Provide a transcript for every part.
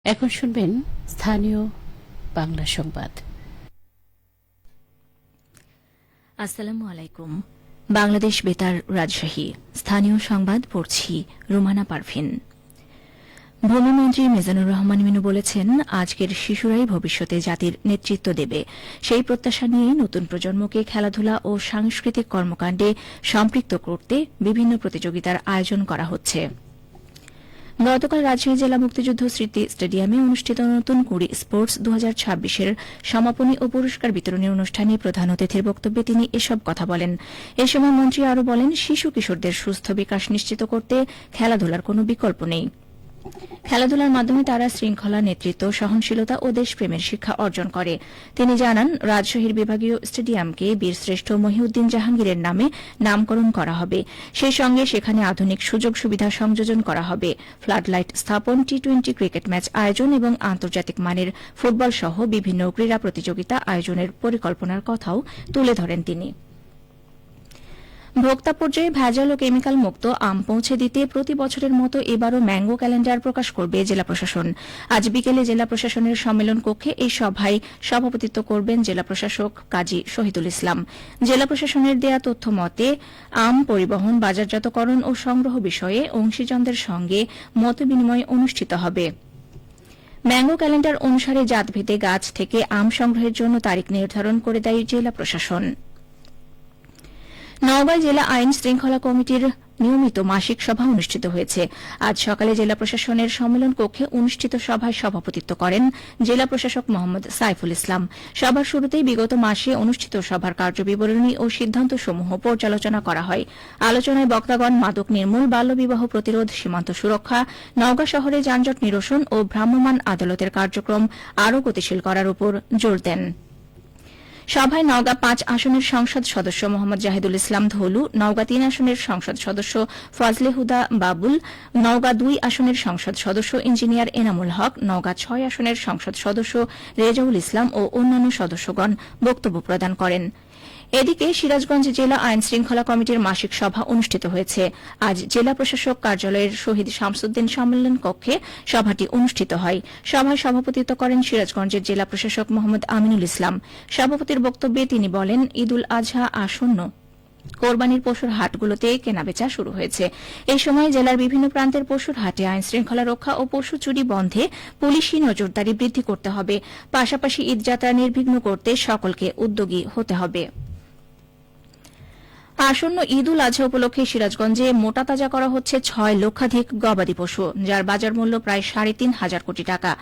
এখন শুনবেন স্থানীয় বাংলা সংবাদ। আসসালামু আলাইকুম। বাংলাদেশ বেতার রাজশাহী স্থানীয় সংবাদ পড়ছি রুমানা পারভিন। ভূমিমন্ত্রী মিজানুর রহমান মিনু বলেছেন, আজকের শিশুরাই ভবিষ্যতে জাতির নেতৃত্ব দেবে। সেই প্রত্যাশা নিয়ে নতুন প্রজন্মকে খেলাধুলা ও সাংস্কৃতিক কর্মকাণ্ডে সম্পৃক্ত করতে বিভিন্ন প্রতিযোগিতার আয়োজন করা হচ্ছে। গতকাল রাজশাহী জেলা মুক্তিযুদ্ধ স্মৃতি স্টেডিয়ামে অনুষ্ঠিত নতুন কুড়ি স্পোর্টস 2026-এর সমাপনী ও পুরস্কার বিতরণী অনুষ্ঠানে প্রধান অতিথির বক্তব্যে তিনি এসব কথা বলেন। এ সময় মন্ত্রী আরও বলেন, শিশু কিশোরদের সুস্থ বিকাশ নিশ্চিত করতে খেলাধুলার কোনো বিকল্প নেই। খেলাধুলার মাধ্যমে তারা শৃঙ্খলা, নেতৃত্ব, সহনশীলতা ও দেশপ্রেমের শিক্ষা অর্জন করে। তিনি জানান, রাজশাহীর বিভাগীয় স্টেডিয়ামকে বীরশ্রেষ্ঠ মহিউদ্দিন জাহাঙ্গীরের নামে নামকরণ করা হবে। সেই সঙ্গে সেখানে আধুনিক সুযোগ সুবিধা সংযোজন করা হবে। ফ্লাডলাইট স্থাপন, টি-20 ক্রিকেট ম্যাচ আয়োজন এবং আন্তর্জাতিক মানের ফুটবল সহ বিভিন্ন ক্রীড়া প্রতিযোগিতা আয়োজনের পরিকল্পনার কথাও তুলে ধরেন তিনি। ভোক্তা পর্যায়ে ভেজাল ও কেমিক্যাল মুক্ত আম পৌঁছে দিতে প্রতি বছরের মতো এবারও ম্যাঙ্গো ক্যালেন্ডার প্রকাশ করবে জেলা প্রশাসন। আজ বিকেলে জেলা প্রশাসনের সম্মেলন কক্ষে এই সভায় সভাপতিত্ব করবেন জেলা প্রশাসক কাজী শহীদুল ইসলাম। জেলা প্রশাসনের দেয়া তথ্য মতে, আম পরিবহন, বাজারজাতকরণ ও সংগ্রহ বিষয়ে অংশীজনদের সঙ্গে মতবিনিময় অনুষ্ঠিত হবে। ম্যাঙ্গো ক্যালেন্ডার অনুসারে জাতভেদে গাছ থেকে আম সংগ্রহের জন্য তারিখ নির্ধারণ করে দেয় জেলা প্রশাসন। নওগাঁ জেলা আইন শৃঙ্খলা কমিটির নিয়মিত মাসিক সভা অনুষ্ঠিত হয়েছে। আজ সকালে জেলা প্রশাসনের সম্মেলন কক্ষে অনুষ্ঠিত সভায় সভাপতিত্ব করেন জেলা প্রশাসক মোহাম্মদ সাইফুল ইসলাম। সভার শুরুতেই বিগত মাসে অনুষ্ঠিত সভার কার্যবিবরণী ও সিদ্ধান্তসমূহ পর্যালোচনা করা হয়। আলোচনায় বক্তাগণ মাদক নির্মূল, বাল্যবিবাহ প্রতিরোধ, সীমান্ত সুরক্ষা, নওগাঁ শহরে যানজট নিরসন ও ভ্রাম্যমাণ আদালতের কার্যক্রম আরও গতিশীল করার উপর জোর দেন। সভায় নওগাঁ 5 আসনের সংসদ সদস্য মোহাম্মদ জাহিদুল ইসলাম ধলু, নওগাঁ 3 আসনের সংসদ সদস্য ফজলে হুদা বাবুল, নওগাঁ 2 আসনের সংসদ সদস্য ইঞ্জিনিয়ার এনামুল হক, নওগাঁ 6 আসনের সংসদ সদস্য রেজাউল ইসলাম ও অন্যান্য সদস্যগণ বক্তব্য প্রদান করেন। এদিকে সিরাজগঞ্জ জেলা আইন শৃঙ্খলা কমিটির মাসিক সভা অনুষ্ঠিত হয়েছে। আজ জেলা প্রশাসক কার্যালয়ের শহীদ শামসুদ্দিন সম্মেলন কক্ষে সভাটি অনুষ্ঠিত হয়। সভায় সভাপতিত্ব করেন সিরাজগঞ্জের জেলা প্রশাসক মোহাম্মদ আমিনুল ইসলাম। সভাপতির বক্তব্যে তিনি বলেন, ঈদুল আজহা আসন্ন, কোরবানির পশুর হাটগুলোতে কেনাবেচা শুরু হয়েছে। এই সময় জেলার বিভিন্ন প্রান্তের পশুর হাটে আইন শৃঙ্খলা রক্ষা ও পশু চুরি বন্ধে পুলিশি নজরদারি বৃদ্ধি করতে হবে। পাশাপাশি ঈদযাত্রা নির্বিঘ্ন করতে সকলকে উদ্যোগী হতে হবে। আসন্ন ঈদুল আজহা উপলক্ষে সিরাজগঞ্জে মোটা তাজা করা হচ্ছে 6 লক্ষাধিক গবাদি পশু, যার বাজার মূল্য প্রায় 3.5 কোটি টাকা।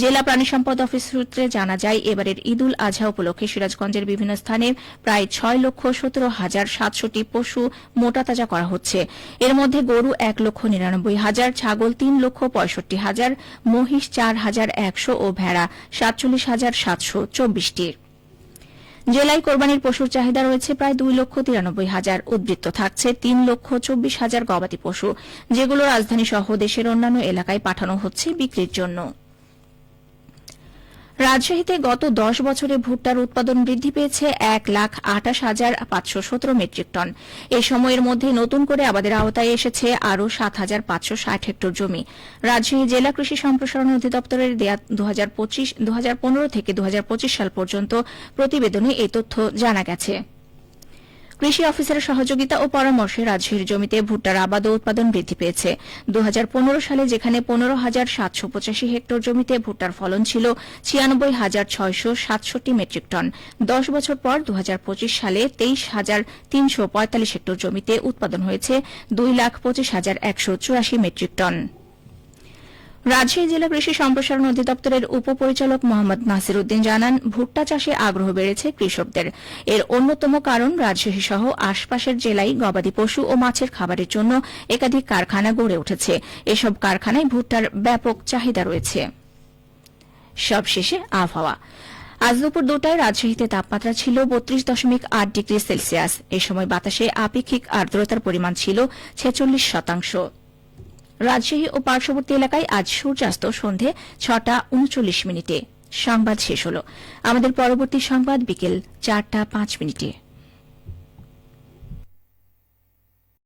জেলা প্রাণী সম্পদ অফিস সূত্রে জানা যায়, এবারের ঈদুল আজহা উপলক্ষে সিরাজগঞ্জের বিভিন্ন স্থানে প্রায় 6,17,700টি পশু মোটা তাজা করা হচ্ছে। এর মধ্যে গরু 1,99,000, ছাগল 3,65,000, মহিষ 4,100 ও ভেড়া 47,724টি। জেলায় কোরবানির পশুর চাহিদা রয়েছে প্রায় 2,93,000। উদ্বৃত্ত থাকছে 3,24,000 গবাদি পশু, যেগুলো রাজধানী সহ দেশের অন্যান্য এলাকায় পাঠানো হচ্ছে বিক্রির জন্য। রাজশাহীতে গত 10 বছরে ভুট্টার উৎপাদন বৃদ্ধি পেয়েছে 1,28,517 মেট্রিক টন। এই সময়ের মধ্যে নতুন করে আবাদের আওতায় এসেছে আরও 7,560 হেক্টর জমি। রাজশাহী জেলা কৃষি সম্প্রসারণ অধিদপ্তরের দেয়া 2015 থেকে 2025 সাল পর্যন্ত প্রতিবেদনে এই তথ্য জানা গেছে। কৃষি অফিসারের সহযোগিতা ও পরামর্শে রাজশাহীর জমিতে ভুট্টার আবাদ ও উৎপাদন বৃদ্ধি পেয়েছে। 2015 সালে যেখানে 15,785 হেক্টর জমিতে ভুট্টার ফলন ছিল 96,667 মেট্রিক টন, 10 বছর পর 2025 সালে 23,345 হেক্টর জমিতে উৎপাদন হয়েছে 2,25,184 মেট্রিক টন। রাজশাহী জেলা কৃষি সম্প্রসারণ অধিদপ্তরের উপপরিচালক মোহাম্মদ নাসির উদ্দিন জানান, ভুট্টা চাষে আগ্রহ বেড়েছে কৃষকদের। এর অন্যতম কারণ রাজশাহী সহ আশপাশের জেলায় গবাদি পশু ও মাছের খাবারের জন্য একাধিক কারখানা গড়ে উঠেছে। এসব কারখানায় ভুট্টার ব্যাপক চাহিদা রয়েছে। সবশেষে আবহাওয়া। আজ দুপুর 2টায় রাজশাহীতে তাপমাত্রা ছিল 32.8 ডিগ্রি সেলসিয়াস। এ সময় বাতাসে আপেক্ষিক আর্দ্রতার পরিমাণ ছিল 46%। রাজশাহী ও পার্শ্ববর্তী এলাকায় আজ সূর্যাস্ত সন্ধে 6:39 সংবাদ শেষ হল। আমাদের পরবর্তী সংবাদ বিকেল 4:05।